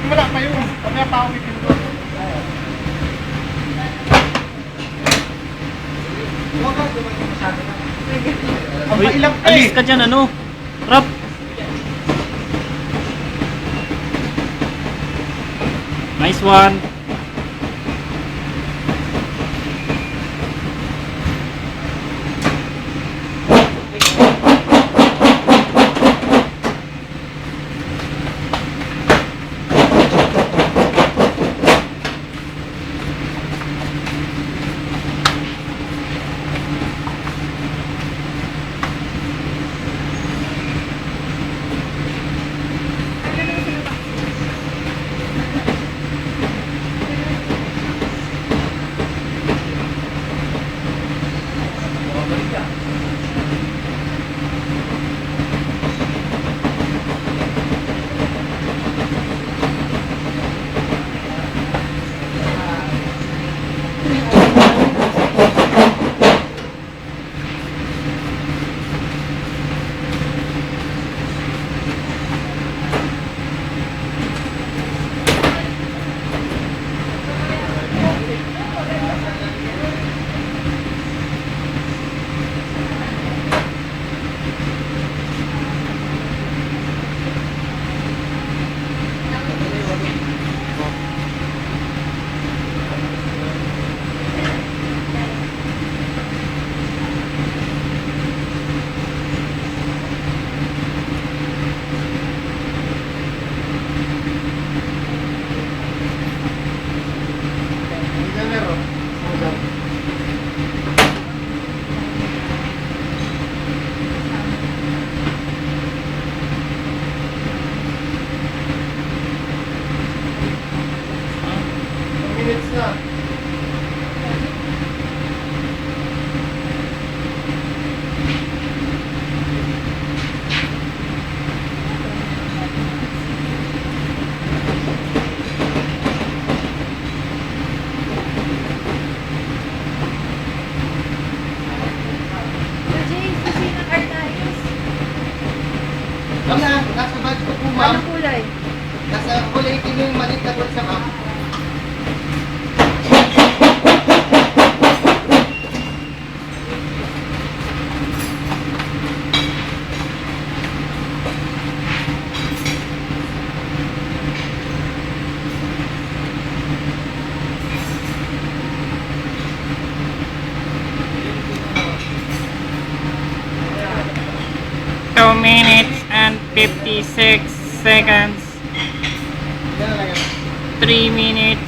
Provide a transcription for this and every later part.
wala pa yun. Kaya pa ako pipindot. Huwag ka dumating masyado na. Uy, alis ka dyan, ano? Rap! Nice one! Minutes na. Nasa badge ko po, ma'am. Anong kulay? Nasa kulay itim yung maliit na bulsa, ma'am. Minutes and 56 seconds. 3 minutes.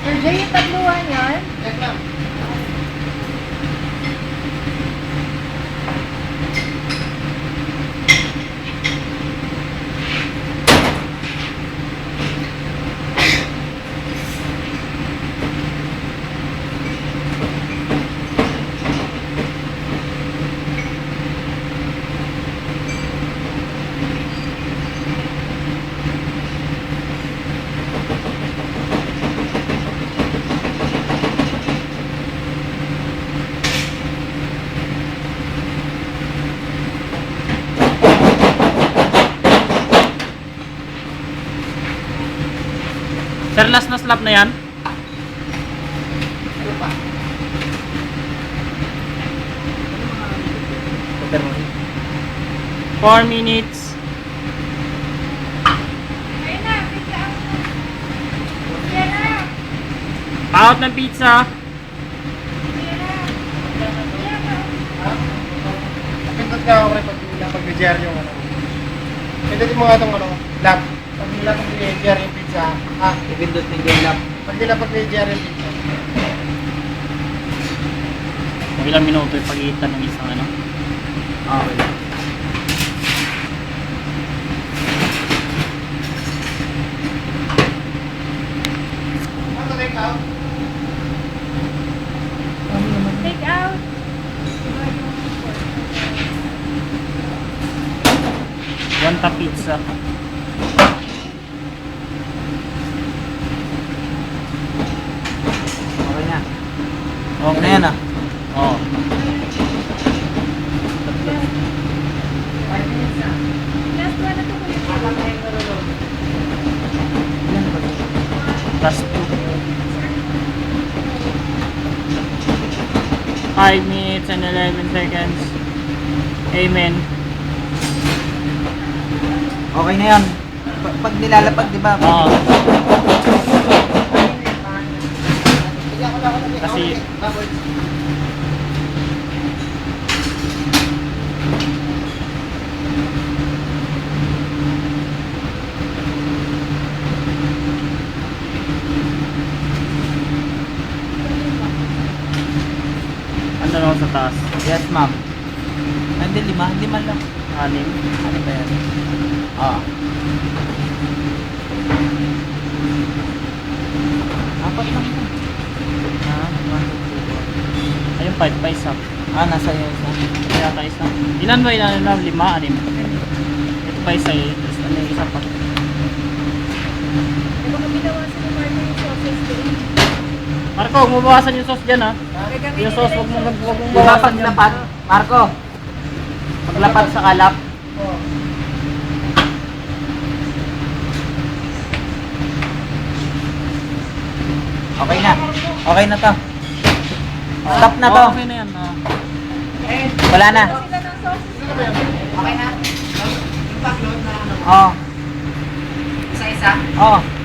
Sir Jay, yung tatluhan yan? Yes, ma'am. Sir, last na slap na yan? Ano pa? 4 minutes. Ayun na, pizza out na. Yan na. Out ng pizza. Yan na. Yan na. Pindot ka ako rin pag nag-GR yung ano. Pindutin mo nga itong ano, lap. Pag nila pag nag-GR yung pizza, Ipindot ng game lap. pag nila pag nag-GR yung pizza. Ilang minuto yung pagitan ng isang ano? Okay lang. Ano take out? Take out. One tap pizza. Okay na. Okay Na yan ah. Oh. 5 minutes and 11 seconds. Amen. Okay na yan. Pag nilalapag, di ba? Oo. Kasi ano lang sa taas? Yes, ma'am. Hindi, 5. 5 lang. 6. Ano ba yan? Oo. 4 lang ito. Ayun, 5 pa isa. Nasa iyo isa. Kaya tayo isa. Ilan ba ilan na? 5, 6. Ito pa isa eh. Ano yung isa pa? Eh, baka binawasan ni Marco yung sauces doon. Marco, mabawasan yung sauce dyan ha. Gagamitin Yung sauce, nila huwag mong Di ba bawasan yan. paglapat? Marco, paglapat sa kalap, Oo. okay na. Okay na to. Stop na to. Oo, okay na yan. Oo. Wala na. sila ng sauces. Okay na. Oo. Isa-isa? Oo.